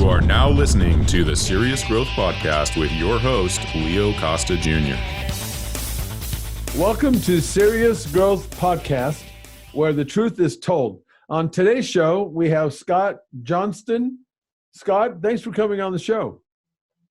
You are now listening to the Serious Growth Podcast with your host, Leo Costa Jr. Welcome to Serious Growth Podcast, where the truth is told. On today's show, we have Scott Johnston. Scott, thanks for coming on the show.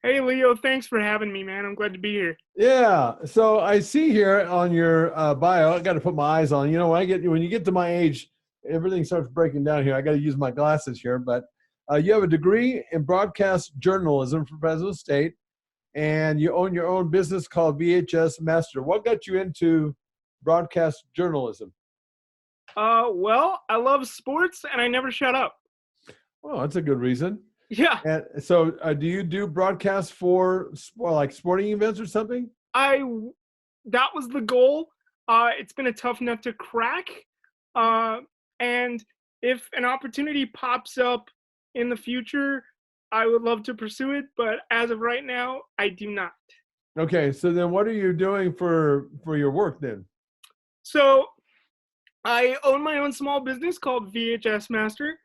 Hey, Leo, thanks for having me, man. I'm glad to be here. Yeah, so I see here on your bio, I got to put my eyes on. You know, when you get to my age, everything starts breaking down here. I got to use my glasses here, but you have a degree in broadcast journalism from Fresno State, and you own your own business called VHS Master. What got you into broadcast journalism? Well, I love sports, and I never shut up. Oh, that's a good reason. Yeah. And so do you do broadcasts for like sporting events or something? That was the goal. It's been a tough nut to crack. And if an opportunity pops up in the future, I would love to pursue it. But as of right now, I do not. Okay. So then what are you doing for your work then? So I own my own small business called VHS Master.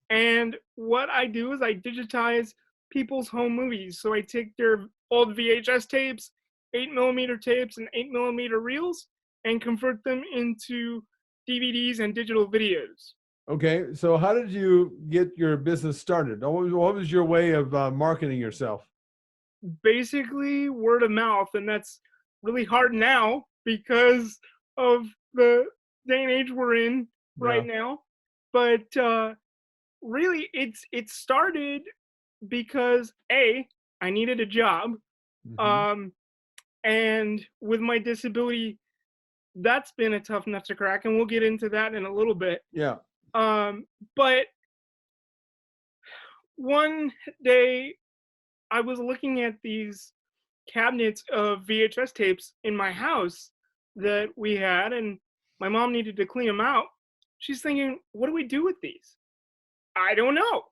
And what I do is I digitize people's home movies. So I take their old VHS tapes, 8mm tapes, and 8mm reels, and convert them into DVDs and digital videos. Okay. So how did you get your business started? What was your way of marketing yourself? Basically, word of mouth. And that's really hard now because of the day and age we're in right now. But really, it started because I needed a job, and with my disability, that's been a tough nut to crack, and we'll get into that in a little bit. Yeah. But one day, I was looking at these cabinets of VHS tapes in my house that we had, and my mom needed to clean them out. She's thinking, what do we do with these? I don't know.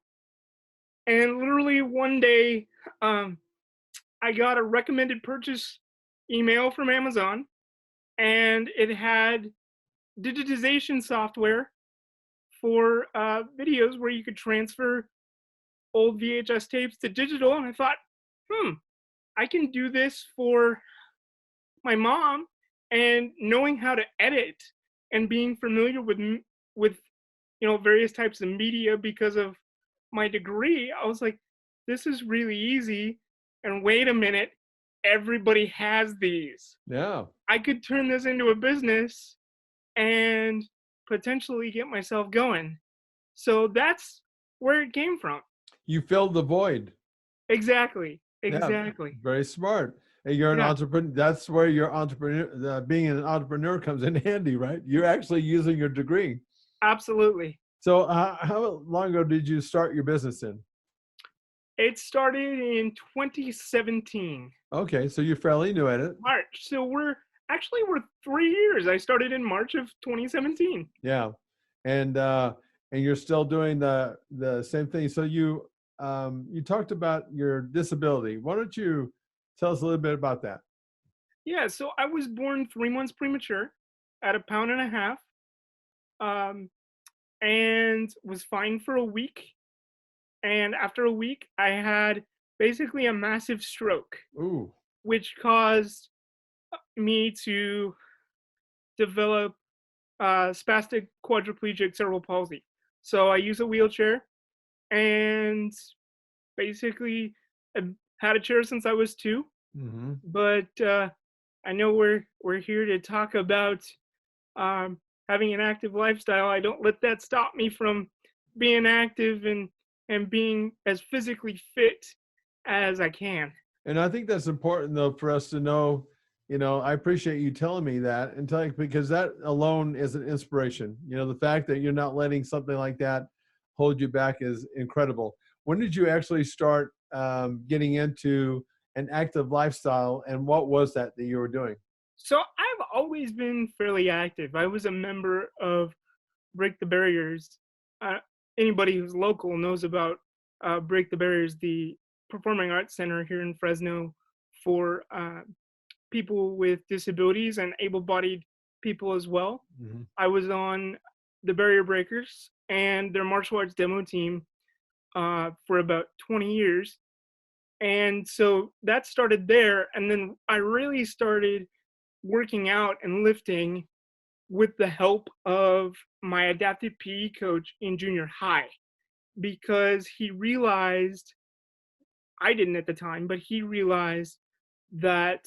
And literally one day, I got a recommended purchase email from Amazon, and it had digitization software for videos where you could transfer old VHS tapes to digital. And I thought, I can do this for my mom. And knowing how to edit and being familiar with various types of media because of my degree, I was like, this is really easy. And wait a minute, everybody has these. Yeah. I could turn this into a business and potentially get myself going. So that's where it came from. You filled the void. Exactly. Yeah, very smart. And you're an entrepreneur. That's where your being an entrepreneur comes in handy, right? You're actually using your degree. Absolutely. So how long ago did you start your business in? It started in 2017. Okay, so you're fairly new at it. March. So we're 3 years. I started in March of 2017. Yeah, and you're still doing the same thing. So you talked about your disability. Why don't you tell us a little bit about that? Yeah, so I was born 3 months premature at 1.5 pounds. And was fine for a week. And after a week, I had basically a massive stroke. Ooh. Which caused me to develop spastic quadriplegic cerebral palsy. So I use a wheelchair, and basically I've had a chair since I was 2. Mm-hmm. But I know we're here to talk about having an active lifestyle. I don't let that stop me from being active and being as physically fit as I can. And I think that's important, though, for us to know. I appreciate you telling me that because that alone is an inspiration. The fact that you're not letting something like that hold you back is incredible. When did you actually start getting into an active lifestyle, and what was that you were doing? So I've always been fairly active. I was a member of Break the Barriers. Anybody who's local knows about Break the Barriers, the performing arts center here in Fresno for people with disabilities and able-bodied people as well. Mm-hmm. I was on the Barrier Breakers and their martial arts demo team for about 20 years. And so that started there. And then I really started working out and lifting with the help of my adaptive PE coach in junior high, because he realized, I didn't at the time, but he realized that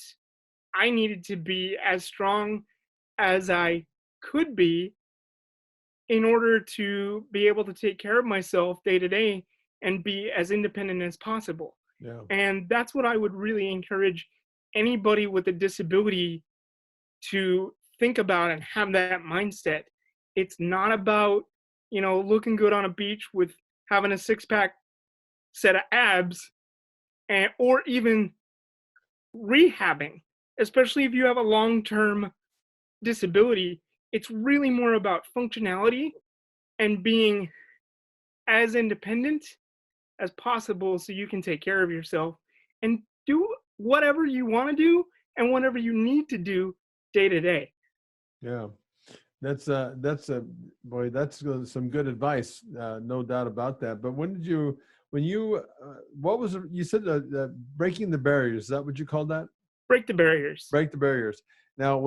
I needed to be as strong as I could be in order to be able to take care of myself day to day and be as independent as possible. Yeah. And that's what I would really encourage anybody with a disability to think about and have that mindset. It's not about, looking good on a beach with having a six-pack set of abs, or even rehabbing, especially if you have a long-term disability. It's really more about functionality and being as independent as possible so you can take care of yourself and do whatever you want to do and whatever you need to do day to day. Yeah. That's boy, that's some good advice. No doubt about that. But what was it, you said the breaking the barriers? Is that what you called that? Break the barriers. Break the barriers. Now,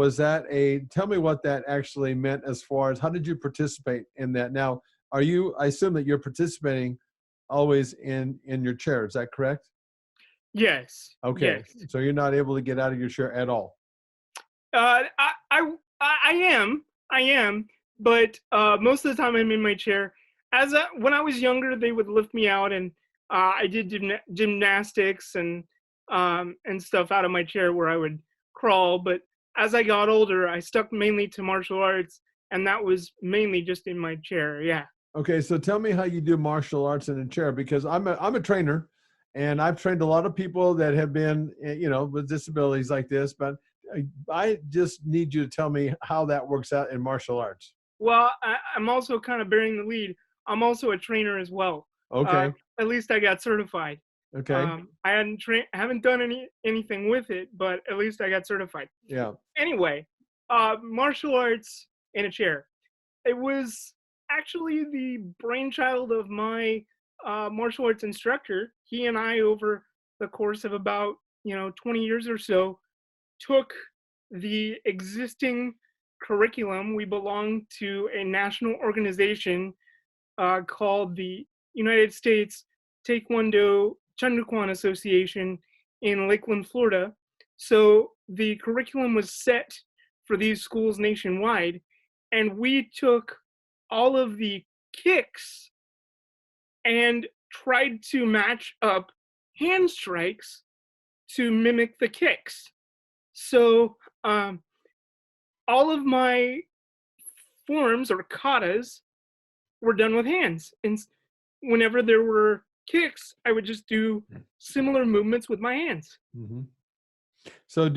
tell me what that actually meant as far as how did you participate in that? Now, I assume that you're participating always in your chair. Is that correct? Yes. Okay. Yes. So you're not able to get out of your chair at all. I am, but most of the time I'm in my chair. When I was younger, they would lift me out, and I did gymnastics and stuff out of my chair where I would crawl. But as I got older, I stuck mainly to martial arts, and that was mainly just in my chair. Yeah. Okay, so tell me how you do martial arts in a chair, because I'm a trainer, and I've trained a lot of people that have been, with disabilities like this, but I just need you to tell me how that works out in martial arts. Well, I'm also kind of bearing the lead. I'm also a trainer as well. Okay. At least I got certified. Okay. I haven't done anything with it, but at least I got certified. Yeah. Anyway, martial arts in a chair. It was actually the brainchild of my martial arts instructor. He and I, over the course of about 20 years or so, took the existing curriculum. We belong to a national organization called the United States Taekwondo Chunduquan Association in Lakeland, Florida. So the curriculum was set for these schools nationwide, and we took all of the kicks and tried to match up hand strikes to mimic the kicks. So all of my forms or katas were done with hands. And whenever there were kicks, I would just do similar movements with my hands. Mm-hmm. So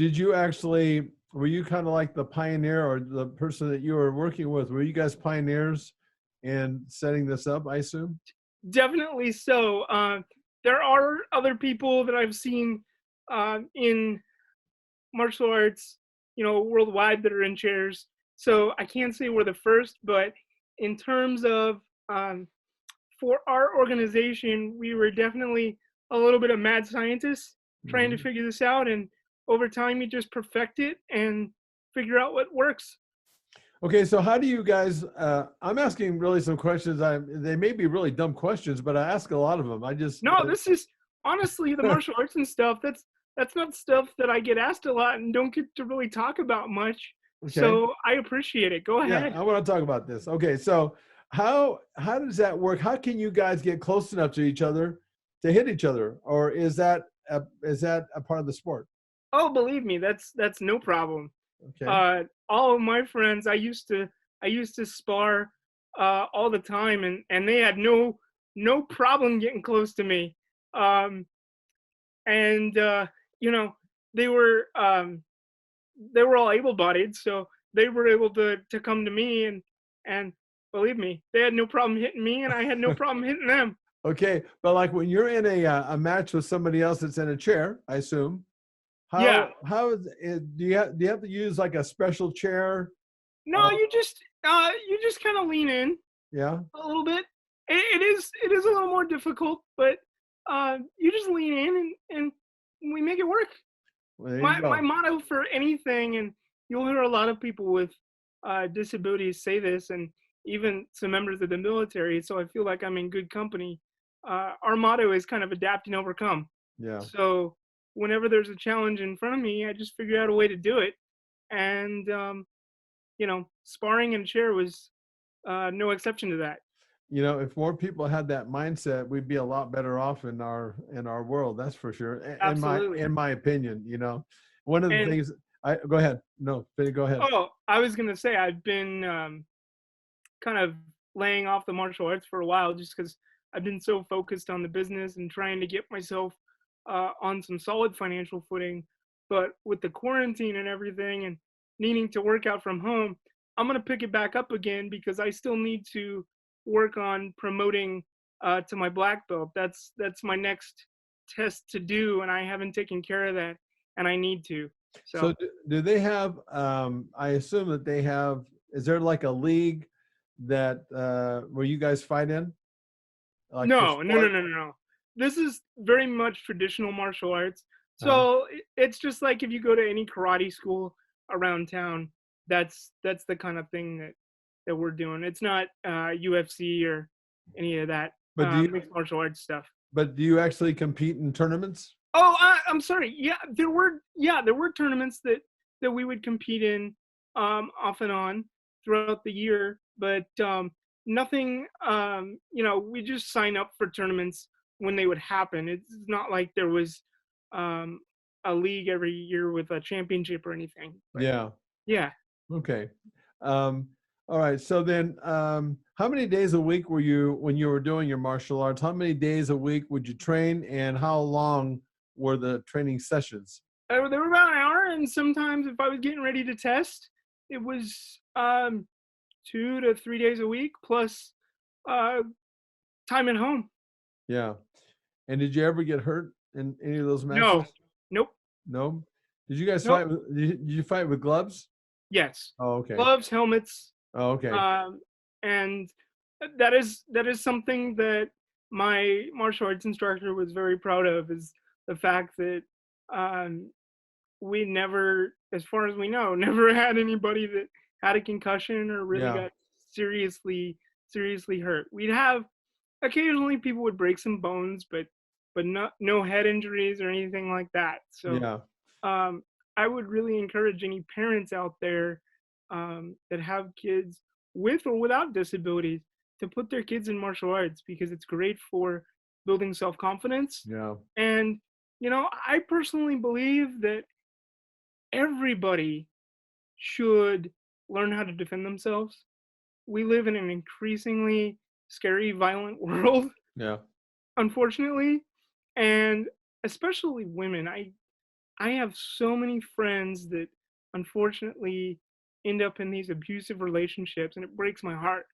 were you kind of like the pioneer or the person that you were working with? Were you guys pioneers in setting this up, I assume? Definitely so. There are other people that I've seen in martial arts, worldwide, that are in chairs. So I can't say we're the first, but in terms of for our organization, we were definitely a little bit of mad scientists trying to figure this out. And over time, you just perfect it and figure out what works. Okay, so how do you guys, I'm asking really some questions. They may be really dumb questions, but I ask a lot of them. This is honestly the martial arts and stuff. That's not stuff that I get asked a lot and don't get to really talk about much. Okay. So I appreciate it. Go ahead. Yeah, I want to talk about this. Okay, so how does that work? How can you guys get close enough to each other to hit each other? Or is that a part of the sport? Oh, believe me, that's no problem. Okay. All of my friends, I used to spar all the time, and they had no problem getting close to me. They were all able-bodied, so they were able to come to me, and believe me, they had no problem hitting me, and I had no problem hitting them. Okay, but like when you're in a match with somebody else that's in a chair, I assume. How is it, do you have to use like a special chair? No, you just kind of lean in. Yeah. A little bit, it is a little more difficult, but you just lean in and we make it work. Well, there you My go. motto for anything, and you'll hear a lot of people with disabilities say this, and even some members of the military. So I feel like I'm in good company. Our motto is kind of adapt and overcome. Yeah. So whenever there's a challenge in front of me, I just figure out a way to do it. And sparring and chair was no exception to that. If more people had that mindset, we'd be a lot better off in our world. That's for sure. In my Absolutely. in my opinion, one of the And things I go ahead. No, go ahead. oh, I was gonna say I've been kind of laying off the martial arts for a while just because I've been so focused on the business and trying to get myself on some solid financial footing. But with the quarantine and everything and needing to work out from home, I'm going to pick it back up again because I still need to work on promoting to my black belt. That's my next test to do, and I haven't taken care of that, and I need to. So So do they have, I assume that they have, is there like a league that where you guys fight in? Like for no, no, no, sport? no, no, no. This is very much traditional martial arts. Uh, So it's just like if you go to any karate school around town, that's the kind of thing that we're doing. It's not UFC or any of that but do you mixed martial arts stuff. but do you actually compete in tournaments? Oh, I'm sorry. There were tournaments that we would compete in off and on throughout the year, but nothing. We just sign up for tournaments when they would happen. It's not like there was um, a league every year with a championship or anything. But Yeah. yeah. Okay. Um, all right. So then, how many days a week were you when you were doing your martial arts? How many days a week would you train, and how long were the training sessions? They were about an hour, and sometimes if I was getting ready to test, it was 2 to 3 days a week plus uh, time at home. Yeah. And did you ever get hurt in any of those No, matches? nope, No. Did you guys nope. fight? Did you fight with gloves? Yes, Oh, okay. gloves, helmets, Oh, okay. and that is something that my martial arts instructor was very proud of. Is the fact that um, we never, as far as we know, never had anybody that had a concussion or really Yeah. got seriously hurt. We'd have occasionally people would break some bones, but no head injuries or anything like that. So Yeah. um, I would really encourage any parents out there that have kids with or without disabilities to put their kids in martial arts because it's great for building self-confidence. Yeah. And I personally believe that everybody should learn how to defend themselves. We live in an increasingly scary, violent world, Yeah. unfortunately, and especially women. I have so many friends that unfortunately end up in these abusive relationships, and it breaks my heart,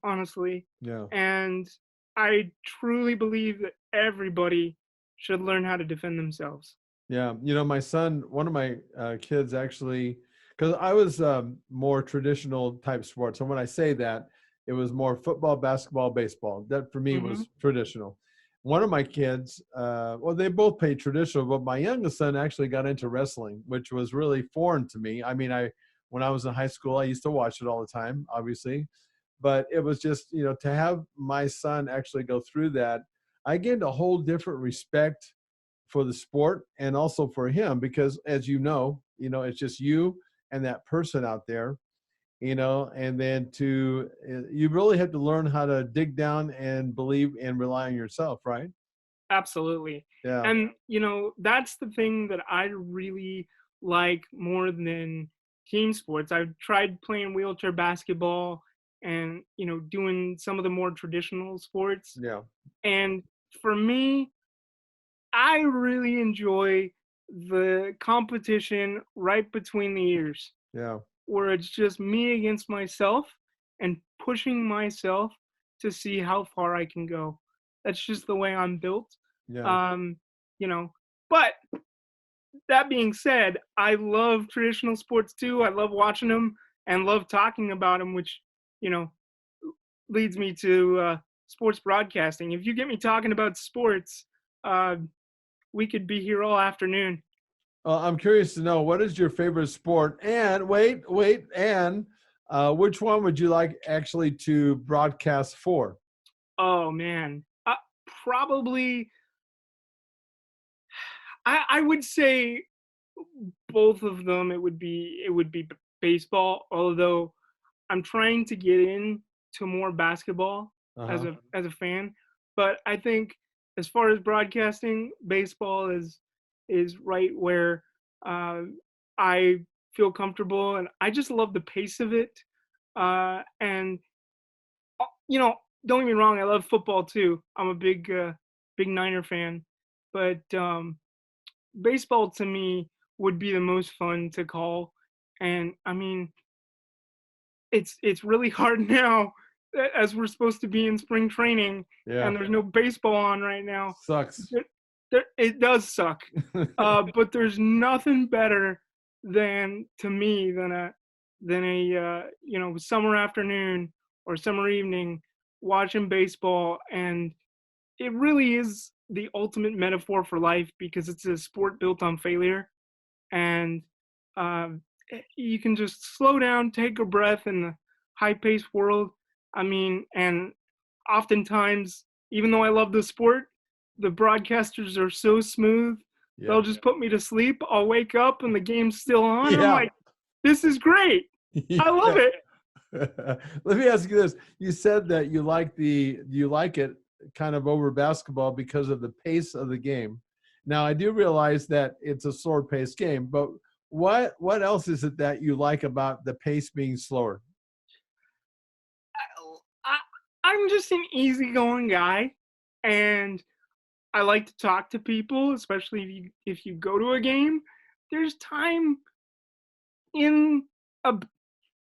honestly. Yeah. And I truly believe that everybody should learn how to defend themselves. Yeah. My son, one of my kids actually, because I was more traditional type sports. And when I say that, it was more football, basketball, baseball. That for me Hmm. was traditional. One of my kids, well, they both played traditional, but my youngest son actually got into wrestling, which was really foreign to me. I mean, when I was in high school, I used to watch it all the time, obviously, but it was just, to have my son actually go through that, I gained a whole different respect for the sport and also for him because as it's just you and that person out there, and then you really have to learn how to dig down and believe and rely on yourself, right? Absolutely. Yeah. And, that's the thing that I really like more than team sports. I've tried playing wheelchair basketball and, doing some of the more traditional sports. Yeah. And for me, I really enjoy the competition right between the ears, Yeah. where it's just me against myself and pushing myself to see how far I can go. That's just the way I'm built. Yeah. Um, you know, but that being said, I love traditional sports too. I love watching them and love talking about them, which, you know, leads me to sports broadcasting. If you get me talking about sports, we could be here all afternoon. I'm curious to know, what is your favorite sport? And wait, and which one would you like actually to broadcast for? Oh man, probably. I would say both of them. It would be baseball. Although I'm trying to get into more basketball as Uh-huh. a fan. But I think as far as broadcasting, baseball is right where I feel comfortable, and I just love the pace of it. And you know, don't get me wrong, I love football too. I'm a big Niner fan, but baseball to me would be the most fun to call. And I mean, it's really hard now as we're supposed to be in spring training Yeah. and there's no baseball on right now. Sucks. It does suck. But there's nothing better than to me than a summer afternoon or summer evening watching baseball. And it really is the ultimate metaphor for life because it's a sport built on failure. And you can just slow down, take a breath in the high-paced world. I mean, and oftentimes, even though I love the sport, the broadcasters are so smooth. Yeah. They'll just put me to sleep. I'll wake up and the game's still on. Yeah. I'm like, this is great. I love it. Let me ask you this. You said that you like it kind of over basketball because of the pace of the game. Now, I do realize that it's a slower paced game, but what else is it that you like about the pace being slower? I'm just an easygoing guy, and I like to talk to people, especially if you go to a game. There's time in a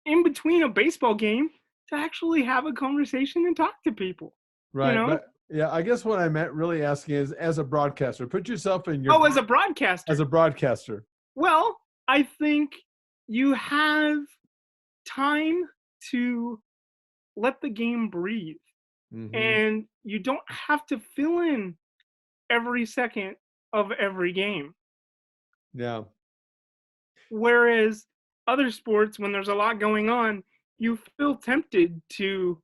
in between a baseball game to actually have a conversation and talk to people. Right. You know? But yeah, I guess what I meant really asking is, as a broadcaster, put yourself in your As a broadcaster. as a broadcaster. Well, I think you have time to let the game breathe. Mhm. And you don't have to fill in every second of every game. Yeah. Whereas other sports, when there's a lot going on, you feel tempted to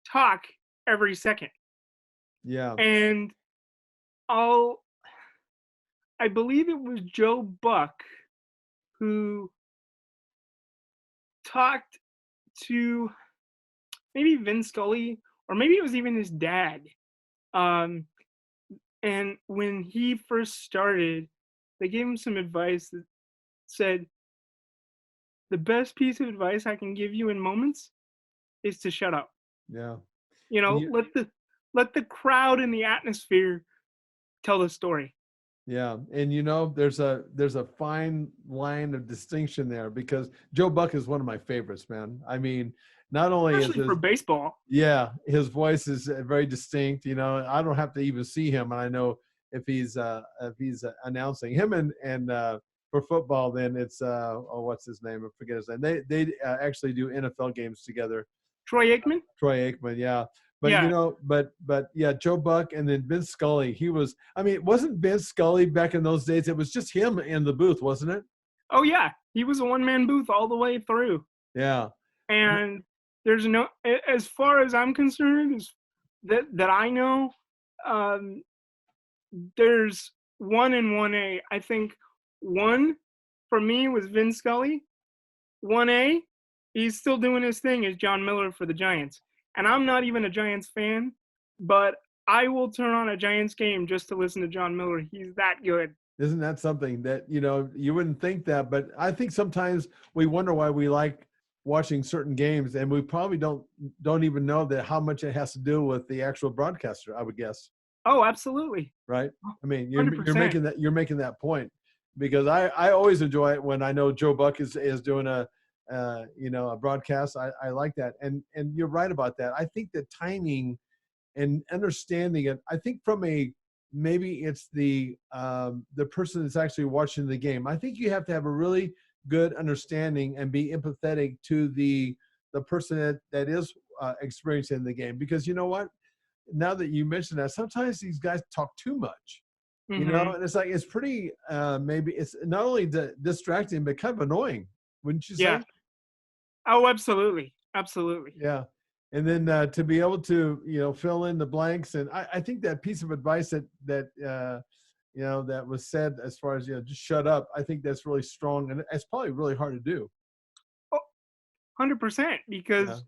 talk every second. Yeah. And I believe it was Joe Buck who talked to maybe Vin Scully, or maybe it was even his dad. And when he first started, they gave him some advice that said, the best piece of advice I can give you in moments is to shut up. Yeah. You And know, you- let the crowd and the atmosphere tell the story. Yeah, and there's a fine line of distinction there, because Joe Buck is one of my favorites, man. I mean, not only is Especially for baseball. his voice is very distinct. I don't have to even see him, and I know if he's announcing him, and for football, then it's what's his name? I forget his name. They actually do NFL games together. Troy Aikman? Troy Aikman, yeah. But Yeah. but yeah, Joe Buck, and then Vince Scully. Wasn't Vince Scully back in those days? It was just him in the booth, wasn't it? Oh yeah, he was a one-man booth all the way through. Yeah. And there's no, as far as I'm concerned, that I know, there's 1 and 1A. I think 1 for me was Vin Scully. 1A, he's still doing his thing, is John Miller for the Giants. And I'm not even a Giants fan, but I will turn on a Giants game just to listen to John Miller. He's that good. Isn't that something that, you wouldn't think that, but I think sometimes we wonder why we like watching certain games, and we probably don't even know that how much it has to do with the actual broadcaster, I would guess. Oh, absolutely. Right? I mean, you're 100%. making that point, because I always enjoy it when I know Joe Buck is doing a broadcast. I like that. And you're right about that. I think the timing and understanding it, I think maybe it's the person that's actually watching the game. I think you have to have a really good understanding and be empathetic to the person that is experiencing the game, because you know what? now that you mentioned that, sometimes these guys talk too much, you know, Mm-hmm. and it's like, it's pretty, maybe it's not only distracting, but kind of annoying, wouldn't you Yeah. say? Oh, absolutely. Absolutely. Yeah. And then to be able to, you know, fill in the blanks. And I think that piece of advice you know, that was said as far as, you know, just shut up. I think that's really strong. And it's probably really hard to do. Oh, 100%. Yeah. Because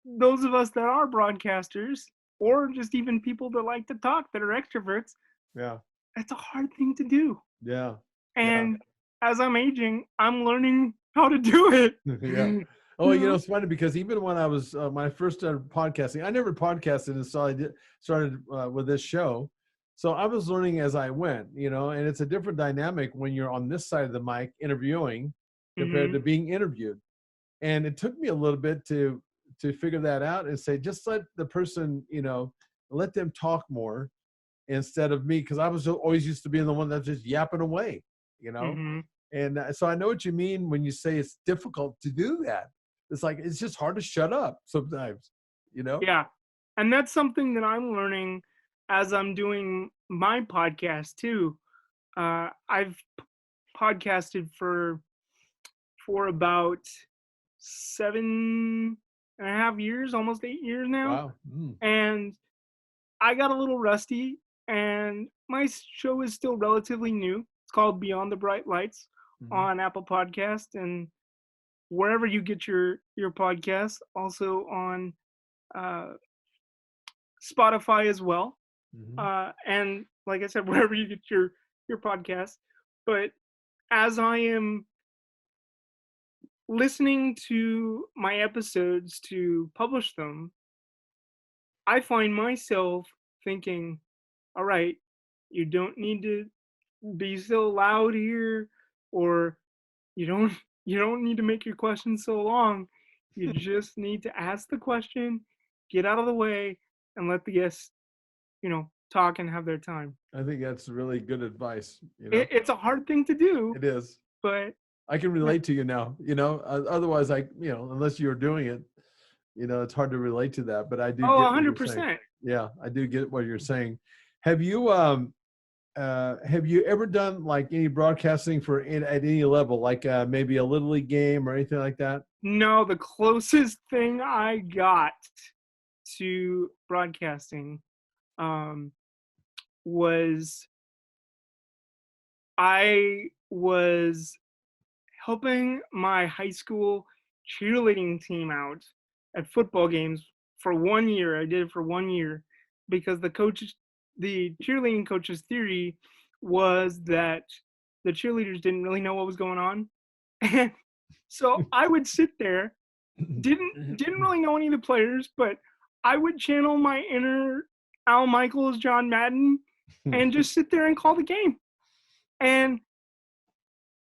those of us that are broadcasters, or just even people that like to talk that are extroverts, Yeah. it's a hard thing to do. Yeah. Yeah. And as I'm aging, I'm learning how to do it. Yeah. Oh, you know, it's funny because even when I was when I first started podcasting, I never podcasted until I started with this show. So I was learning as I went, you know, and it's a different dynamic when you're on this side of the mic interviewing compared Mm-hmm. to being interviewed. And it took me a little bit to figure that out and say, just let the person, you know, let them talk more instead of me, because I was always used to being the one that's just yapping away, you know. Mm-hmm. And so I know what you mean when you say it's difficult to do that. It's like, it's just hard to shut up sometimes, you know? Yeah. And that's something that I'm learning as I'm doing my podcast too. I've podcasted for about 7.5 years, almost 8 years now. Wow. Mm. And I got a little rusty, and my show is still relatively new. It's called Beyond the Bright Lights Hmm. on Apple Podcast and wherever you get your podcasts. Also on uh, Spotify as well. Hmm. And like I said, wherever you get your podcast. But as I am listening to my episodes to publish them, I find myself thinking, all right, you don't need to be so loud here, or you don't you don't need to make your question so long. You just need to ask the question, get out of the way, and let the guests, talk and have their time. I think that's really good advice, you know? It's a hard thing to do, It is. but I can yeah. relate to you now, you know? Otherwise, you know, unless you're doing it, you know, it's hard to relate to that, but I do Oh, get what you're saying. 100%. Yeah, I do get what you're saying. Have you, have you ever done like any broadcasting at any level, like maybe a little league game or anything like that? No, the closest thing I got to broadcasting um, was I was helping my high school cheerleading team out at football games for 1 year. I did it for 1 year because the cheerleading coach's theory was that the cheerleaders didn't really know what was going on. And so I would sit there, didn't really know any of the players, but I would channel my inner Al Michaels, John Madden, and just sit there and call the game. And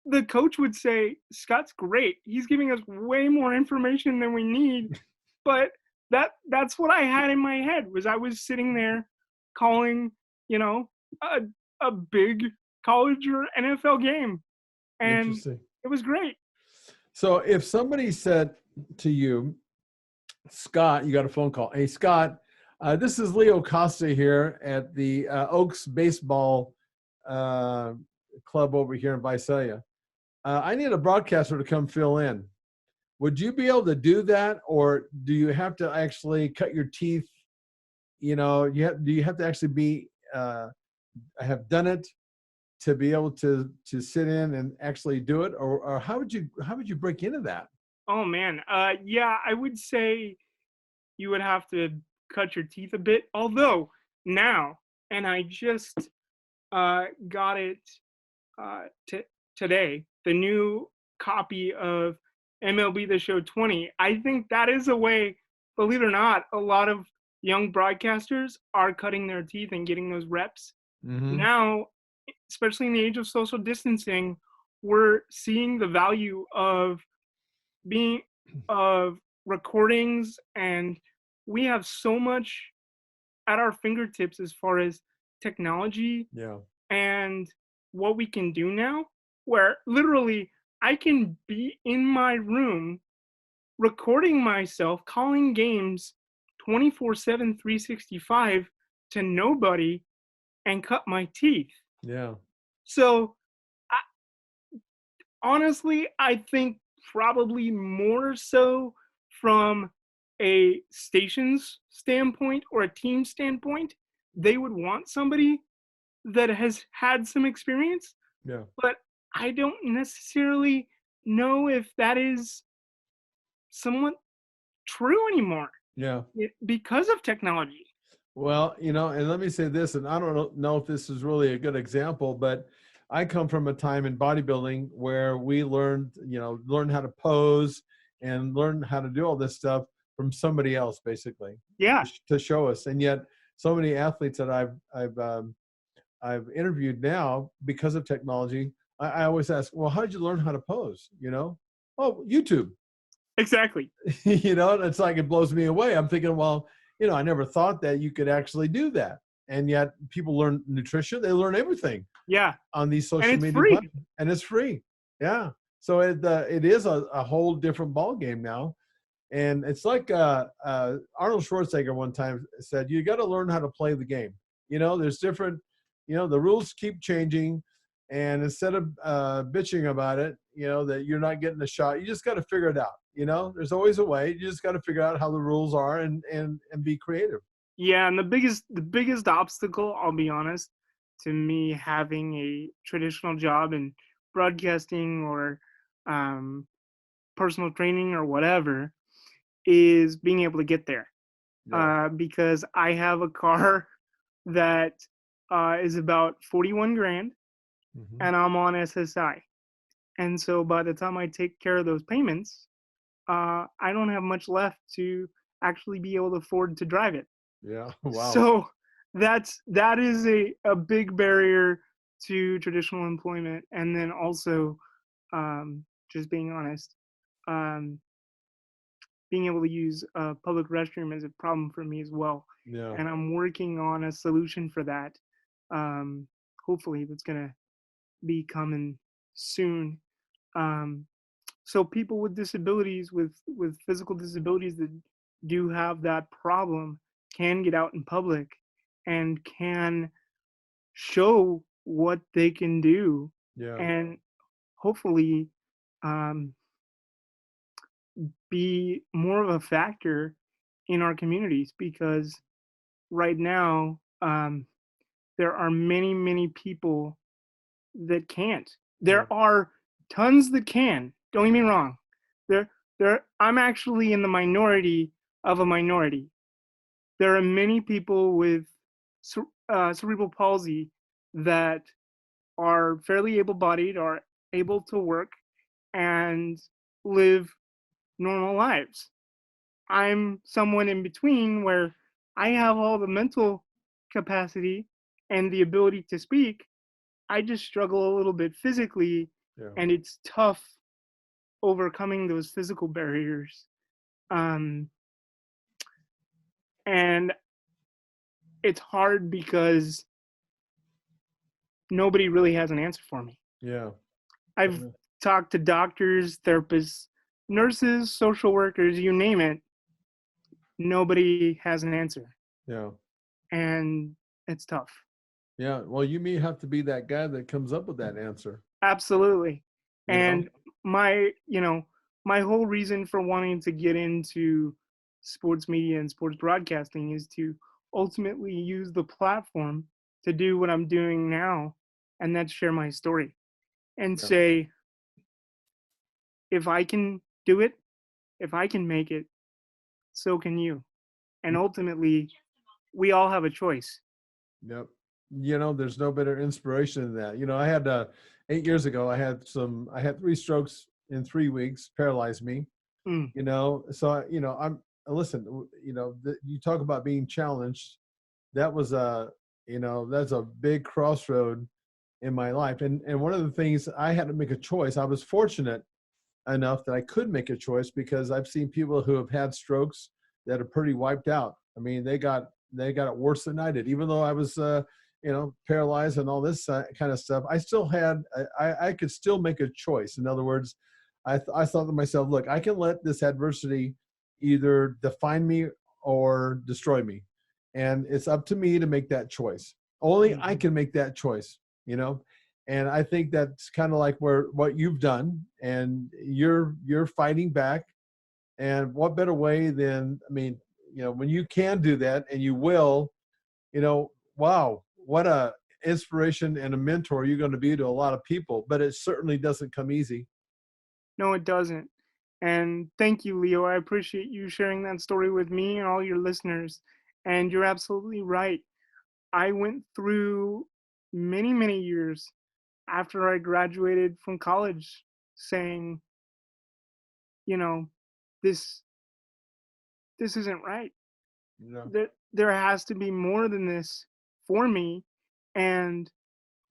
the coach would say, Scott's great. He's giving us way more information than we need. But that's what I had in my head was I was sitting there calling, you know, a, a big college or NFL game. And Interesting. it was great. So if somebody said to you, Scott, you got a phone call. Hey, Scott, this is Leo Costa here at the Oaks Baseball Club over here in Visalia. I need a broadcaster to come fill in. Would you be able to do that, or do you have to actually cut your teeth? You know, do you have to actually be have done it to be able to sit in and actually do it, or how would you break into that? Oh man. Yeah, I would say you would have to cut your teeth a bit. Although now, and I just got it today, the new copy of MLB The Show 20. I think that is a way, believe it or not, a lot of young broadcasters are cutting their teeth and getting those reps. Mm-hmm. Now, especially in the age of social distancing, we're seeing the value of recordings, and we have so much at our fingertips as far as technology Yeah. and what we can do now, where literally I can be in my room recording myself calling games 24/7, 365 to nobody and cut my teeth. Yeah. So honestly, I think probably more so from a station's standpoint or a team standpoint, they would want somebody that has had some experience, Yeah. but I don't necessarily know if that is somewhat true anymore Yeah. because of technology. Well, and let me say this, and I don't know if this is really a good example, but I come from a time in bodybuilding where we learned how to pose and learn how to do all this stuff from somebody else, basically, Yeah, to show us. And yet, so many athletes that I've interviewed now because of technology, I always ask, well, how did you learn how to pose? Oh, YouTube. exactly. And it's like it blows me away. I'm thinking, well, I never thought that you could actually do that. And yet people learn nutrition. They learn everything Yeah, on these social and it's media free. platforms. And it's free. Yeah. So it is a whole different ball game now. And it's like Arnold Schwarzenegger one time said, you got to learn how to play the game. There's different, the rules keep changing. And instead of bitching about it, that you're not getting a shot, you just got to figure it out. There's always a way. You just got to figure out how the rules are and be creative. Yeah, and the biggest obstacle, I'll be honest, to me having a traditional job in broadcasting or personal training or whatever is being able to get there. Yeah. Because I have a car that is about 41 grand Mm-hmm. and I'm on SSI. And so by the time I take care of those payments, I don't have much left to actually be able to afford to drive it. Yeah. Wow. So that is a big barrier to traditional employment. And then also, just being honest, um, being able to use a public restroom is a problem for me as well. Yeah. And I'm working on a solution for that. Hopefully that's gonna be coming soon. Um, so people with disabilities, with physical disabilities that do have that problem, can get out in public and can show what they can do, Yeah. and hopefully um, be more of a factor in our communities, because right now there are many people that can't. Yeah. There are tons that can. Don't get me wrong. There, I'm actually in the minority of a minority. There are many people with cerebral palsy that are fairly able-bodied, are able to work and live normal lives. I'm someone in between where I have all the mental capacity and the ability to speak. I just struggle a little bit physically, Yeah. and it's tough overcoming those physical barriers. Um, and it's hard because nobody really has an answer for me. Yeah. I've talked to doctors, therapists, nurses, social workers, you name it. Nobody has an answer. Yeah. And it's tough. Yeah. Well, you may have to be that guy that comes up with that answer. Absolutely. You know? And my whole reason for wanting to get into sports media and sports broadcasting is to ultimately use the platform to do what I'm doing now, and that's share my story and Yeah. say, if I can do it, if I can make it, so can you. And ultimately, we all have a choice. Yep. There's no better inspiration than that. I had 8 years ago, I had 3 strokes in 3 weeks, paralyzed me. Mm. So listen, you talk about being challenged. That was that's a big crossroad in my life. And one of the things, I had to make a choice. I was fortunate enough that I could make a choice, because I've seen people who have had strokes that are pretty wiped out. I mean, they got it worse than I did. Even though I was paralyzed and all this kind of stuff, I still had I could still make a choice. In other words, I thought to myself, look, I can let this adversity either define me or destroy me. And it's up to me to make that choice. Only I can make that choice, you know? And I think that's kind of like what you've done, and you're fighting back. And what better way than, I mean, you know, when you can do that and you will, you know, wow, what a inspiration and a mentor you're going to be to a lot of people, but it certainly doesn't come easy. No, it doesn't. And thank you, Leo. I appreciate you sharing that story with me and all your listeners. And you're absolutely right. I went through many, many years after I graduated from college saying, you know, this this isn't right. Yeah. There has to be more than this for me, and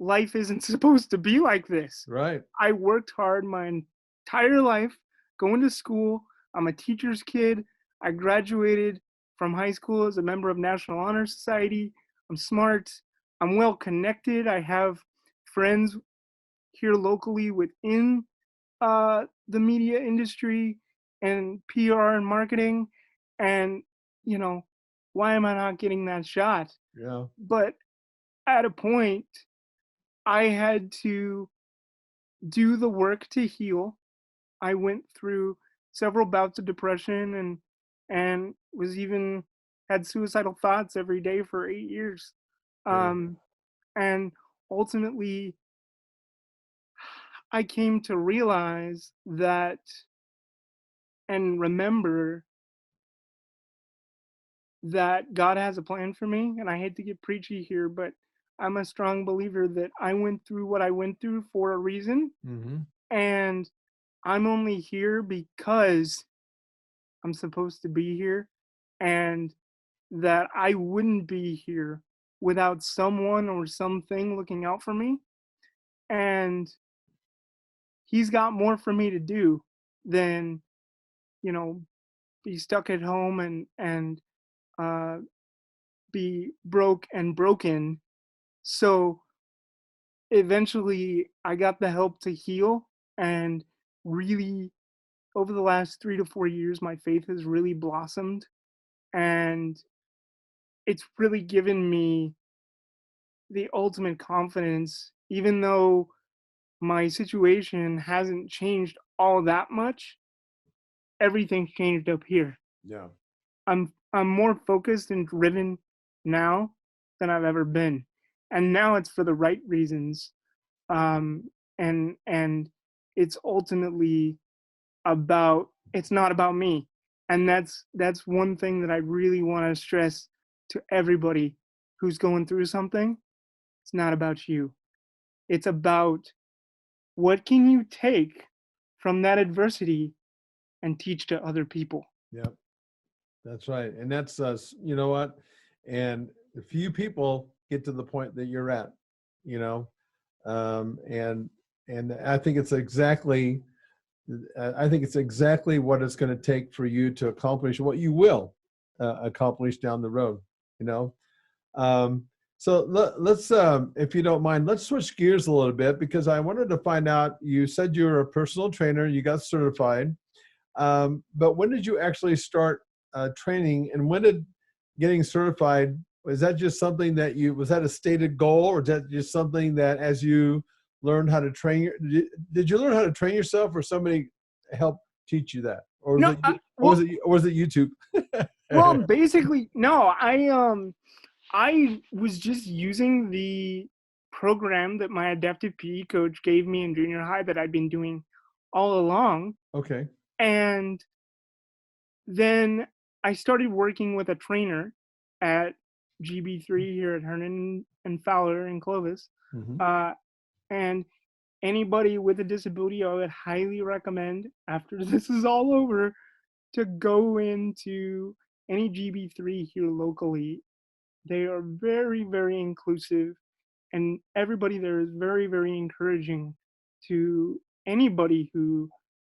life isn't supposed to be like this. Right. I worked hard my entire life going to school. I'm a teacher's kid. I graduated from high school as a member of National Honor Society. I'm smart. I'm well connected. I have friends here locally within the media industry and PR and marketing. And, you know, why am I not getting that shot? Yeah. But at a point, I had to do the work to heal. I went through several bouts of depression and was even had suicidal thoughts every day for 8 years. Yeah. Um, and ultimately, I came to realize that and remember that God has a plan for me. And I hate to get preachy here, but I'm a strong believer that I went through what I went through for a reason. Mm-hmm. And I'm only here because I'm supposed to be here. And that I wouldn't be here without someone or something looking out for me. And He's got more for me to do than, you know, be stuck at home and uh, be broke and broken. So eventually I got the help to heal, and really over the last 3 to 4 years my faith has really blossomed, and it's really given me the ultimate confidence. Even though my situation hasn't changed all that much, everything's changed up here. Yeah. I'm more focused and driven now than I've ever been, and now it's for the right reasons. Um, and it's ultimately about, it's not about me, and that's one thing that I really want to stress to everybody who's going through something. It's not about you. It's about what can you take from that adversity and teach to other people. Yeah. That's right. And that's us, you know what? And a few people get to the point that you're at, you know, and I think it's exactly, what it's going to take for you to accomplish what you will accomplish down the road, you know. So let's, if you don't mind, let's switch gears a little bit, because I wanted to find out, you said you were a personal trainer, you got certified. But when did you actually start training, and when did getting certified, was that just something that was that a stated goal, or is that just something that as you learned how to train, did you learn how to train yourself, or somebody helped teach you that? Or was No, it, well, or was it YouTube? well, basically, no. I was just using the program that my adaptive PE coach gave me in junior high that I'd been doing all along, Okay. and then I started working with a trainer at GB3 here at Hernan and Fowler in Clovis. Mm-hmm. Uh, and anybody with a disability, I would highly recommend, after this is all over, to go into any GB3 here locally. They are very, very inclusive, and everybody there is very, very encouraging to anybody who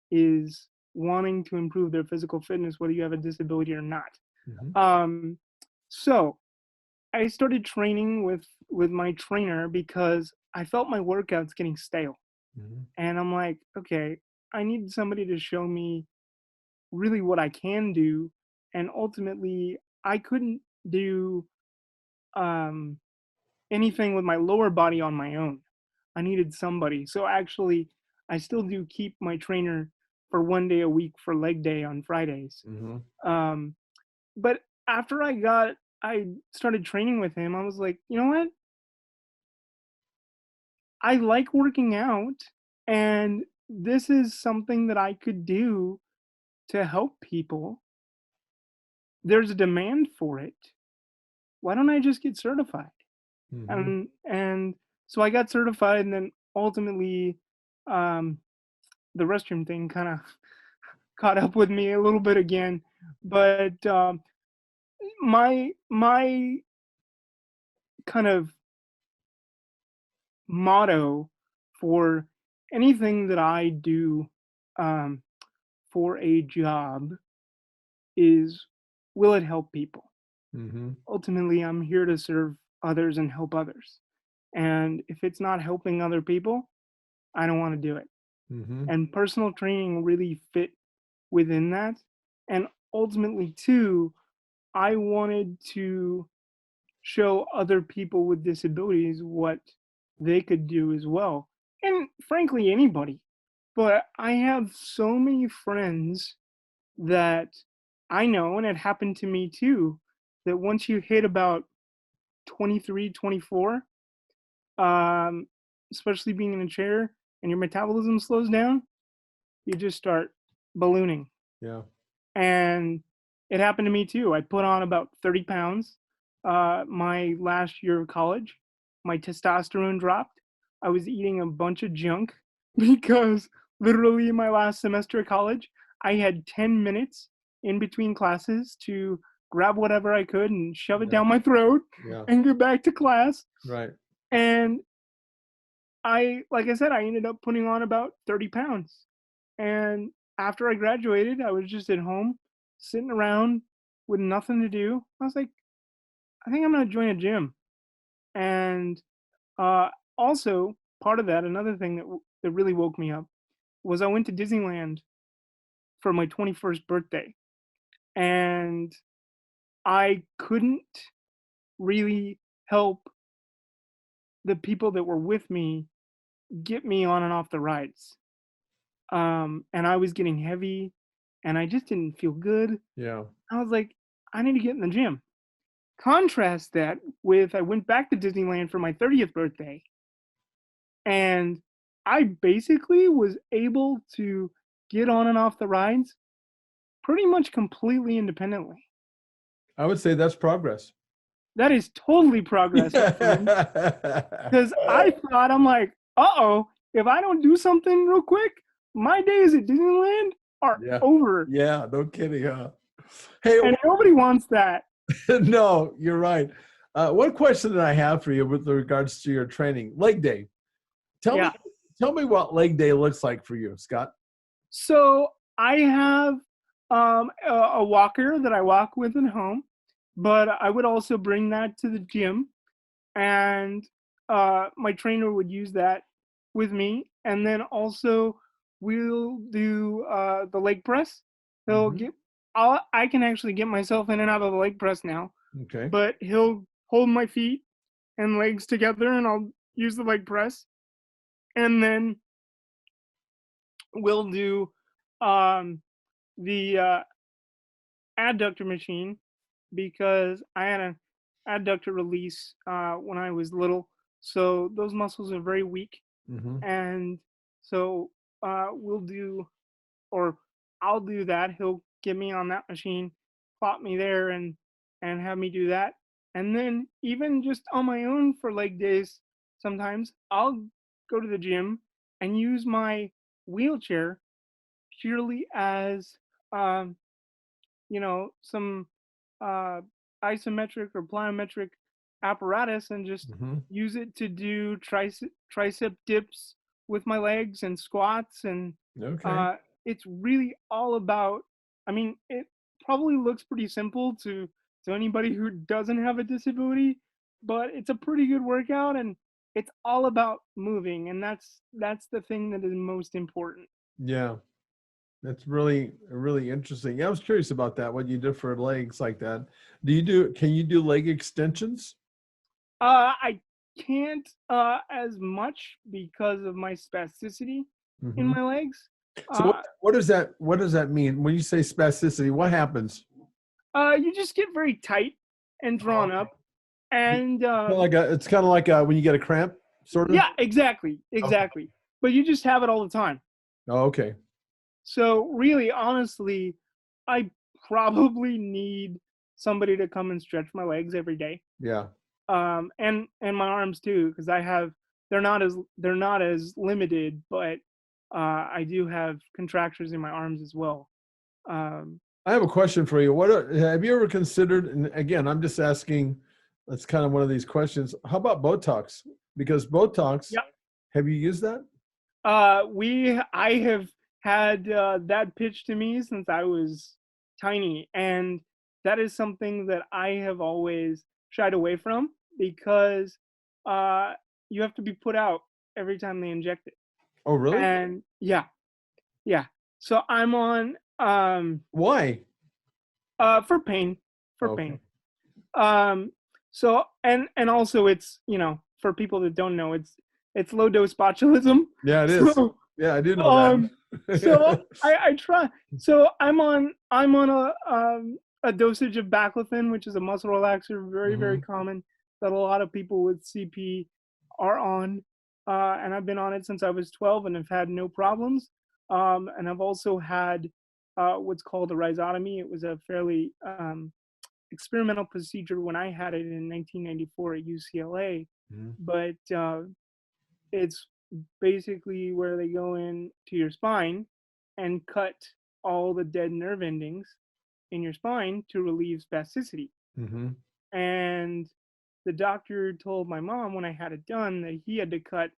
is wanting to improve their physical fitness, whether you have a disability or not. Mm-hmm. So I started training with my trainer because I felt my workouts getting stale, Mm-hmm. and I'm like, okay, I need somebody to show me really what I can do, and ultimately I couldn't do um, anything with my lower body on my own. I needed somebody. So actually, I still do keep my trainer for 1 day a week for leg day on Fridays. Mm-hmm. Um, but after I started training with him, I was like, you know what? I like working out, and this is something that I could do to help people. There's a demand for it. Why don't I just get certified? Mm-hmm. And so I got certified, and then ultimately, um, the restroom thing kind of caught up with me a little bit again. But my kind of motto for anything that I do um, for a job is, will it help people? Mm-hmm. Ultimately, I'm here to serve others and help others. And if it's not helping other people, I don't want to do it. Mm-hmm. And personal training really fit within that. And ultimately, too, I wanted to show other people with disabilities what they could do as well. And frankly, anybody. But I have so many friends that I know, and it happened to me too, that once you hit about 23, 24, um, especially being in a chair and your metabolism slows down, you just start ballooning. Yeah. And it happened to me too. I put on about 30 pounds my last year of college. My testosterone dropped. I was eating a bunch of junk because literally in my last semester of college, I had 10 minutes in between classes to grab whatever I could and shove it Yeah. down my throat Yeah. and get back to class. Right. And like I said, I ended up putting on about 30 pounds. And after I graduated, I was just at home, sitting around with nothing to do. I was like, I think I'm going to join a gym. And uh, also, part of that, another thing that really woke me up was I went to Disneyland for my 21st birthday. And I couldn't really help the people that were with me get me on and off the rides. And I was getting heavy and I just didn't feel good. Yeah. I was like, I need to get in the gym. Contrast that with I went back to Disneyland for my 30th birthday and I basically was able to get on and off the rides pretty much completely independently. I would say that's progress. That is totally progress, my friend. Because I thought, I'm like, uh-oh, if I don't do something real quick, my days at Disneyland are Yeah. over. Yeah. No kidding, huh? Hey, And nobody wants that. no, you're right. One question that I have for you with regards to your training, leg day. Yeah. Tell me what leg day looks like for you, Scott. So I have a walker that I walk with at home, but I would also bring that to the gym, and my trainer would use that with me, and then also we'll do the leg press. He'll Mm-hmm. get. I can actually get myself in and out of the leg press now, Okay. but he'll hold my feet and legs together, and I'll use the leg press, and then we'll do um, the adductor machine because I had an adductor release when I was little, so those muscles are very weak, Mm-hmm. and so we'll do, or I'll do that. He'll get me on that machine, plot me there, and have me do that, and then even just on my own for leg days, sometimes I'll go to the gym and use my wheelchair purely as um, some uh, isometric or plyometric apparatus and just Mm-hmm. use it to do tricep dips with my legs and squats. And Okay. uh, it's really all about, I mean, it probably looks pretty simple to anybody who doesn't have a disability, but it's a pretty good workout and it's all about moving. And that's the thing that is most important. Yeah. That's really, really interesting. Yeah, I was curious about that, what you do for legs like that. Can you do leg extensions? I can't as much because of my spasticity in Hmm. my legs. So Uh, what does that mean? When you say spasticity, what happens? you just get very tight and Oh, drawn up, and it's kind of like when you get a cramp, sort of. yeah, exactly, Okay. exactly. But you just have it all the time. Oh, okay. So really, honestly, I probably need somebody to come and stretch my legs every day, Yeah. and my arms too, because they're not as limited, but I do have contractures in my arms as well. Um, I have a question for you. Have you ever considered? And again, I'm just asking. That's kind of one of these questions. How about Botox? Because Botox, yeah, have you used that? I have had that pitched to me since I was tiny, and that is something that I have always shied away from because uh, you have to be put out every time they inject it. Oh, really? And yeah, yeah. So I'm on Why? for pain, for Okay. pain. Um, so and also it's for people that don't know it's low dose botulism. Yeah, it is. So Yeah, I do know um so that. I try. So I'm on a dosage of baclofen, which is a muscle relaxer, very very Hmm. common that a lot of people with CP are on, and I've been on it since I was 12 and have had no problems. And I've also had what's called a rhizotomy. It was a fairly experimental procedure when I had it in 1994 at UCLA, Hmm. but it's basically where they go in to your spine and cut all the dead nerve endings in your spine to relieve spasticity. Hmm. And the doctor told my mom when I had it done that he had to cut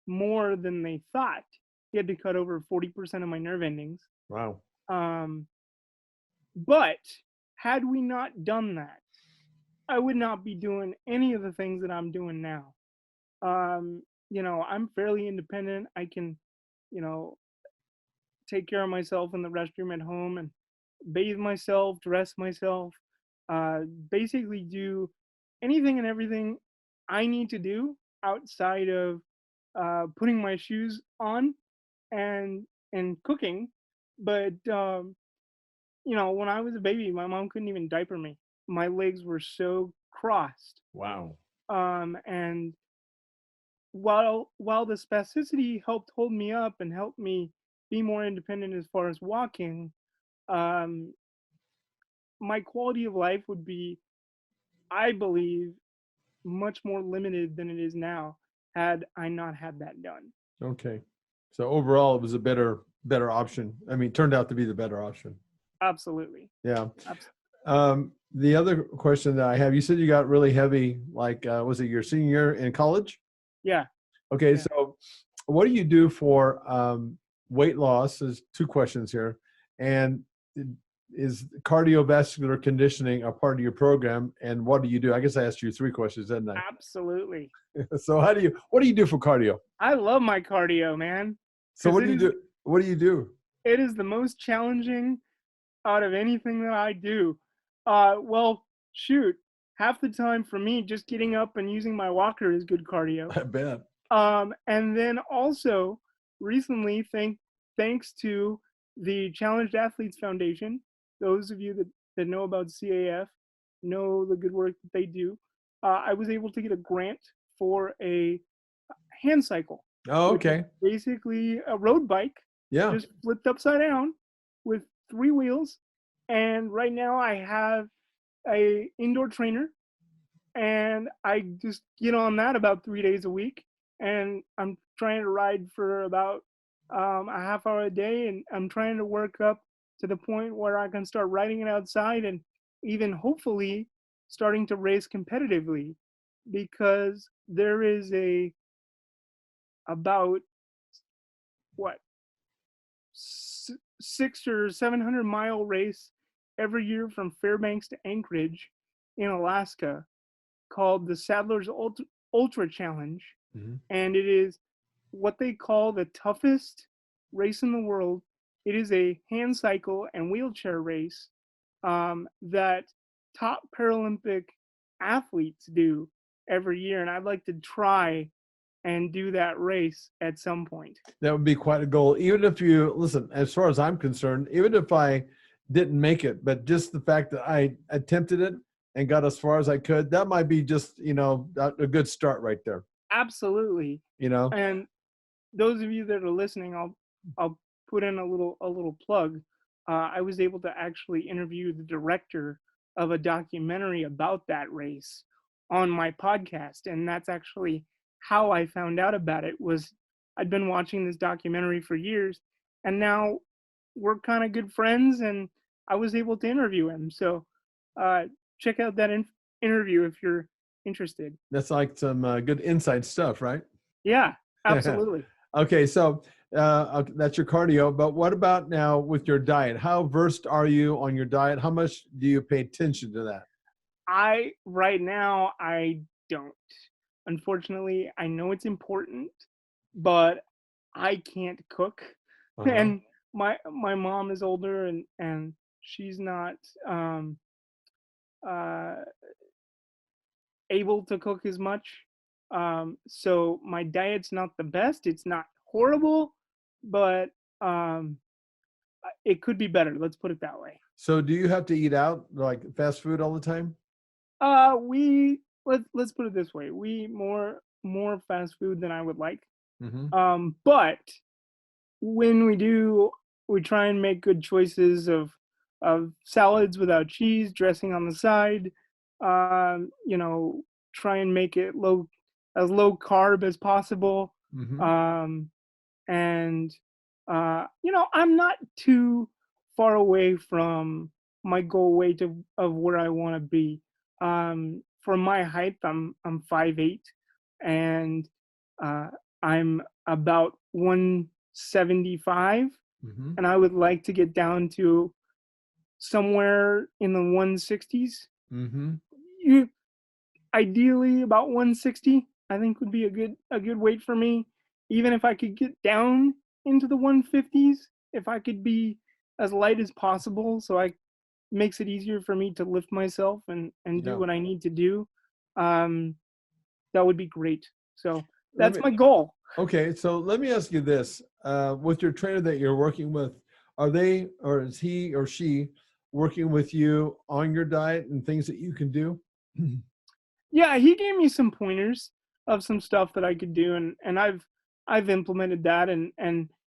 more than they thought. He had to cut over 40% of my nerve endings. Wow. Um, but had we not done that, I would not be doing any of the things that I'm doing now. I'm fairly independent. I can, you know, take care of myself in the restroom at home and bathe myself, dress myself, uh, basically do anything and everything I need to do outside of putting my shoes on and cooking. But when I was a baby, my mom couldn't even diaper me. My legs were so crossed. Wow. And while the spasticity helped hold me up and helped me be more independent as far as walking, um, my quality of life would be, I believe, much more limited than it is now had I not had that done. Okay. So overall, it was a better option. I mean, turned out to be the better option. Absolutely. Yeah. Absolutely. The other question that I have, you said you got really heavy, like, was it your senior year in college? Yeah. Okay. Yeah. So what do you do for weight loss? There's two questions here. And is cardiovascular conditioning a part of your program? And what do you do? I guess I asked you three questions, didn't I? Absolutely. So what do you do for cardio? I love my cardio, man, So because what do you do? What do you do? it is the most challenging out of anything that I do. Well, shoot, half the time for me, just getting up and using my walker is good cardio. I bet. And then also recently, thanks to the Challenged Athletes Foundation, those of you that know about CAF know the good work that they do. I was able to get a grant for a hand cycle, Oh, which is okay. basically a road bike, Yeah. just flipped upside down with 3 wheels. And right now I have a indoor trainer, and I just get on that about 3 days a week. And I'm trying to ride for about a half hour a day, and I'm trying to work up to the point where I can start riding it outside and even hopefully starting to race competitively, because there is about what 600 or 700 mile race every year from Fairbanks to Anchorage in Alaska called the Sadler's Ultra Challenge, Hmm. and it is what they call the toughest race in the world It is a hand cycle and wheelchair race that top Paralympic athletes do every year, and I'd like to try and do that race at some point. That would be quite a goal. Even if you listen, as far as I'm concerned, even if I didn't make it, but just the fact that I attempted it and got as far as I could, that might be just, a good start right there. Absolutely. You know, And those of you that are listening, I'll put in a little plug. I was able to actually interview the director of a documentary about that race on my podcast, and that's actually how I found out about it. Was I'd been watching this documentary for years, and now we're kind of good friends, and I was able to interview him. So check out that interview if you're interested. that's like some good inside stuff, right? Yeah, absolutely. Okay, so that's your cardio, but what about now with your diet? How versed are you on your diet? How much do you pay attention to that? Right now I don't. Unfortunately, I know it's important, but I can't cook. Uh-huh. And my mom is older, and she's not uh able to cook as much. So my diet's not the best. It's not horrible, but um it could be better. Let's put it that way. So do you have to eat out like fast food all the time? We let's put it this way. We more fast food than I would like. Mm-hmm. But when we do, we try and make good choices of salads without cheese, dressing on the side. You know, try and make it low carb as possible. Mm-hmm. Um, and you know, I'm not too far away from my goal weight of where I want to be. For my height, I'm 5'8", and uh, I'm about 175, Mm-hmm. and I would like to get down to somewhere in the 160s. Mm-hmm. You ideally about 160, I think would be a good weight for me. Even if I could get down into the 150s, if I could be as light as possible, so I makes it easier for me to lift myself and do Yeah. what I need to do. Um, that would be great. So Let that's me, my goal. okay, so let me ask you this. With your trainer that you're working with, are they or is he or she working with you on your diet and things that you can do? Yeah, he gave me some pointers of some stuff that I could do, and I've implemented that, and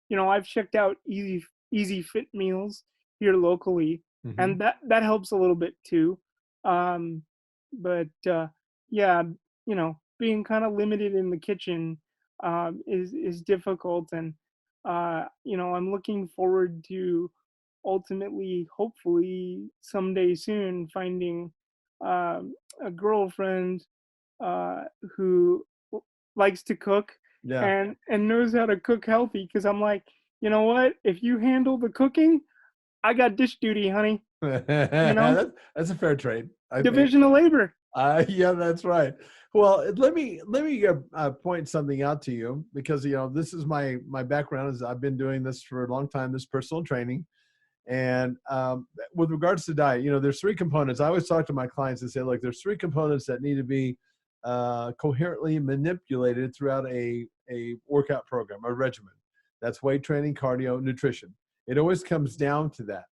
you know, I've checked out easy fit meals here locally, Mm-hmm. and that helps a little bit too. Um, but yeah, you know, being kind of limited in the kitchen is difficult, and you know, I'm looking forward to ultimately, hopefully, someday soon finding um, a girlfriend uh, who likes to cook Yeah. and knows how to cook healthy. Because I'm like, you know what? If you handle the cooking, I got dish duty, honey. You know, That's a fair trade, I think. division of labor. Yeah, that's right. Well, let me point something out to you because this is my background. Is I've been doing this for a long time. This personal training, and with regards to diet, there's three components. I always talk to my clients and say, look, there's three components that need to be coherently manipulated throughout a workout program, a regimen. That's weight training, cardio, nutrition. It always comes down to that.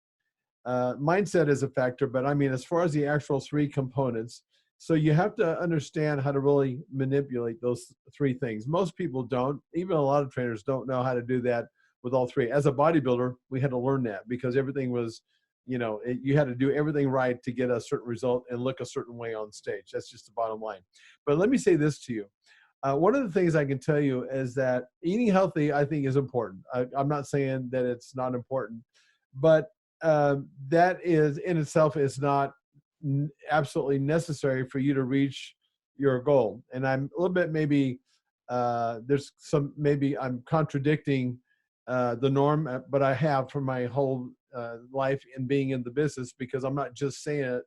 Mindset is a factor, but I mean, as far as the actual three components, so you have to understand how to really manipulate those three things. Most people don't, even a lot of trainers don't know how to do that with all three. As a bodybuilder, we had to learn that because everything was, you had to do everything right to get a certain result and look a certain way on stage. That's just the bottom line. But let me say this to you. One of the things I can tell you is that eating healthy, I think, is important. I'm not saying that it's not important, but that is in itself is not absolutely necessary for you to reach your goal. And I'm a little bit maybe maybe I'm contradicting the norm, but I have for my whole life in being in the business because I'm not just saying it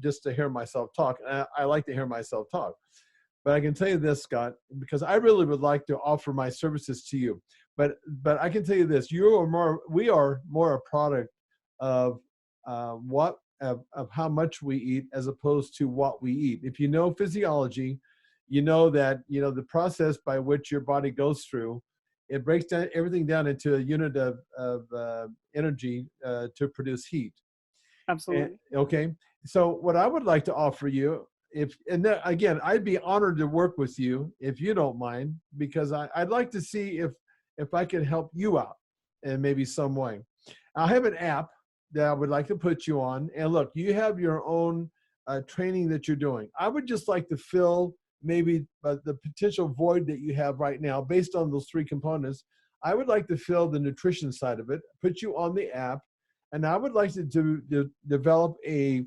just to hear myself talk. I like to hear myself talk. But I can tell you this, Scott, because I really would like to offer my services to you. But I can tell you this: we are more a product of of how much we eat as opposed to what we eat. If you know physiology, you know that the process by which your body goes through, it breaks down everything down into a unit of energy to produce heat. Absolutely. Okay, so what I would like to offer you, again, I'd be honored to work with you if you don't mind, because I'd like to see if I can help you out in maybe some way. I have an app that I would like to put you on, and look, you have your own training that you're doing. I would just like to fill maybe the potential void that you have right now based on those three components. I would like to fill the nutrition side of it, put you on the app, and I would like to develop a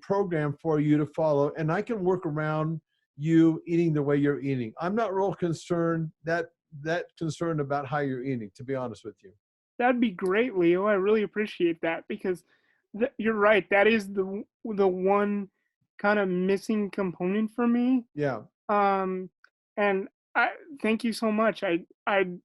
program for you to follow, and I can work around you eating the way you're eating. I'm not real concerned that concerned about how you're eating, to be honest with you. That'd be great, Leo. I really appreciate that because you're right. That is the one kind of missing component for me. Yeah. And I thank you so much. I'm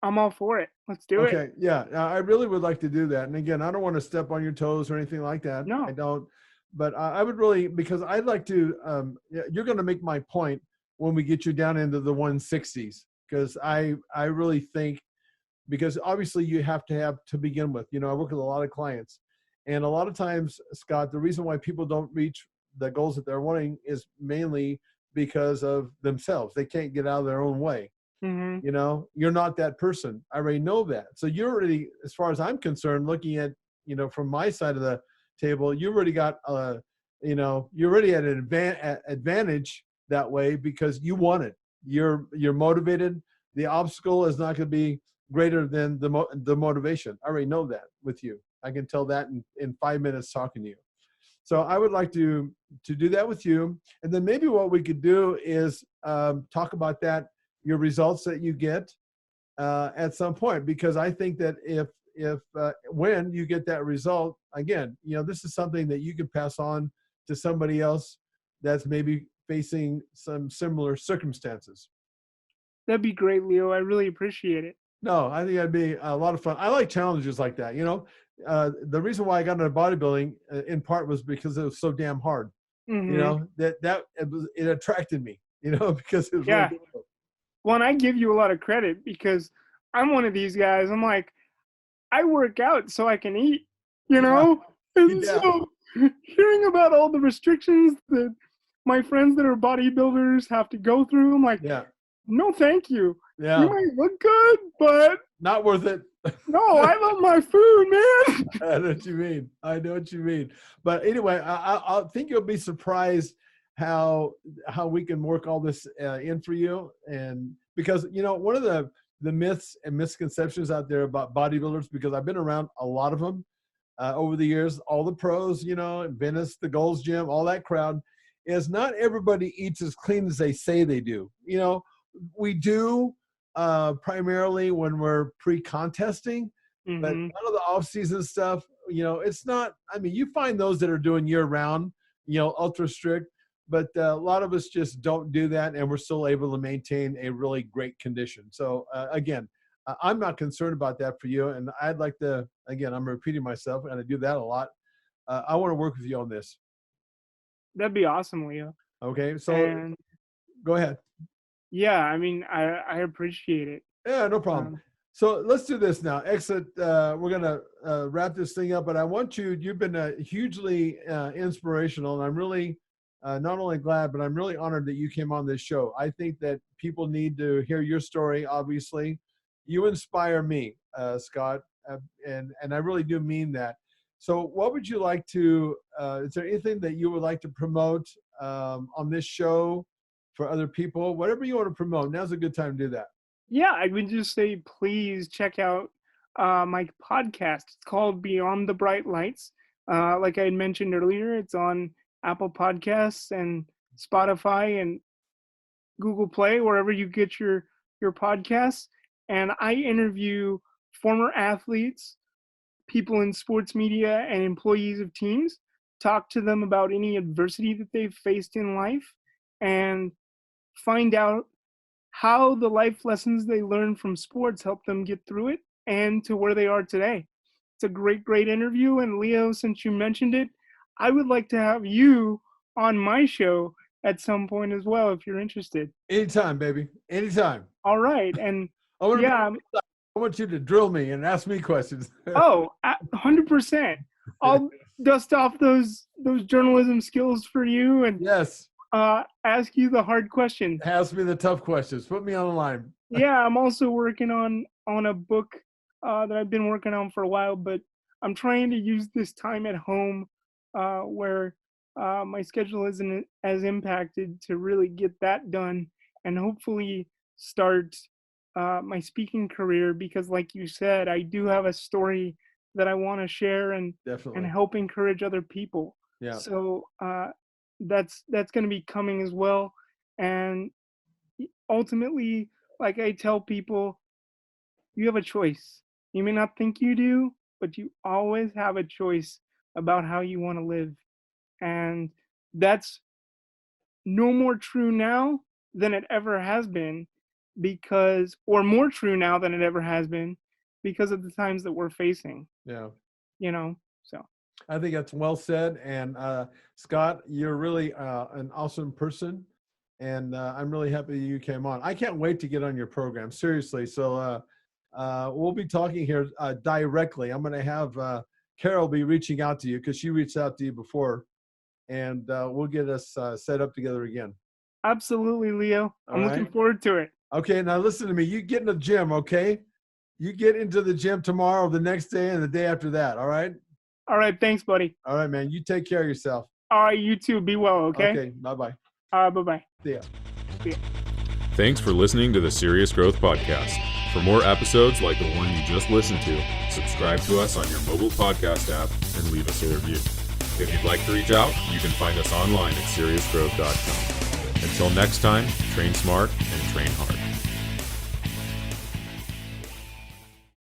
all for it. Let's do it. Okay. Yeah. I really would like to do that. And again, I don't want to step on your toes or anything like that. No. I don't. But I would really, because I'd like to, you're going to make my point when we get you down into the 160s, because I really think, because obviously you have to begin with. I work with a lot of clients, and a lot of times, Scott, the reason why people don't reach the goals that they're wanting is mainly because of themselves. They can't get out of their own way. Mm-hmm. You're not that person. I already know that. So you're already, as far as I'm concerned, looking at, from my side of the table, you already got, you're already at an advantage that way because you want it. You're motivated. The obstacle is not going to be greater than the motivation. I already know that with you. I can tell that in 5 minutes talking to you. So I would like to do that with you. And then maybe what we could do is talk about your results that you get at some point, because I think that if when you get that result, again, this is something that you could pass on to somebody else that's maybe facing some similar circumstances. That'd be great, Leo. I really appreciate it. No, I think that'd be a lot of fun. I like challenges like that. The reason why I got into bodybuilding in part was because it was so damn hard. Mm-hmm. It attracted me. Because it was really difficult. Well, and I give you a lot of credit because I'm one of these guys. I'm like, I work out so I can eat, And so hearing about all the restrictions that my friends that are bodybuilders have to go through, I'm like, no, thank you. Yeah. You might look good, but not worth it. No, I love my food, man. I know what you mean. But anyway, I think you'll be surprised how we can work all this in for you. And because, one of the myths and misconceptions out there about bodybuilders, because I've been around a lot of them over the years, all the pros, Venice, the Gold's Gym, all that crowd, is not everybody eats as clean as they say they do. We do primarily when we're pre-contesting, but none of the off-season stuff, it's not, you find those that are doing year-round, ultra strict, but a lot of us just don't do that, and we're still able to maintain a really great condition. So again, I'm not concerned about that for you, and I'd like to, again, I'm repeating myself, and I do that a lot. I want to work with you on this. That'd be awesome, Leo. Okay, so go ahead. Yeah, I appreciate it. Yeah, no problem. So let's do this now. Exit, we're going to wrap this thing up, but I want you've been hugely inspirational, and I'm really not only glad, but I'm really honored that you came on this show. I think that people need to hear your story, obviously. You inspire me, Scott, and I really do mean that. So what would you like to, is there anything that you would like to promote on this show for other people? Whatever you want to promote, now's a good time to do that. Yeah, I would just say, please check out my podcast. It's called Beyond the Bright Lights. Like I had mentioned earlier, it's on Apple Podcasts and Spotify and Google Play, wherever you get your podcasts. And I interview former athletes, people in sports media, and employees of teams, talk to them about any adversity that they've faced in life, and find out how the life lessons they learned from sports helped them get through it and to where they are today. It's a great interview. And Leo, since you mentioned it, I would like to have you on my show at some point as well, if you're interested. Anytime, baby. Anytime. All right. And I want yeah, I want you to drill me and ask me questions. 100%. I'll dust off those journalism skills for you and Yes. ask you the hard questions. Ask me the tough questions. Put me on the line. Yeah, I'm also working on a book that I've been working on for a while, but I'm trying to use this time at home where my schedule isn't as impacted to really get that done and hopefully start my speaking career, because like you said, I do have a story that I want to share and Definitely. help encourage other people. Yeah. So that's going to be coming as well. And ultimately, like I tell people, you have a choice. You may not think you do, but you always have a choice about how you want to live. And that's no more true now than it ever has been, or more true now than it ever has been, because of the times that we're facing. Yeah. So. I think that's well said. And Scott, you're really an awesome person. And I'm really happy you came on. I can't wait to get on your program, seriously. So we'll be talking here directly. I'm going to have Carol be reaching out to you because she reached out to you before. And we'll get us set up together again. Absolutely, Leo. I'm looking forward to it. Okay, now listen to me. You get in the gym, okay? You get into the gym tomorrow, the next day, and the day after that, all right? All right, thanks, buddy. All right, man. You take care of yourself. All right, you too. Be well, okay? Okay, bye-bye. Bye-bye. See ya. See ya. Thanks for listening to the Serious Growth Podcast. For more episodes like the one you just listened to, subscribe to us on your mobile podcast app and leave us a review. If you'd like to reach out, you can find us online at seriousgrowth.com. Until next time, train smart and train hard.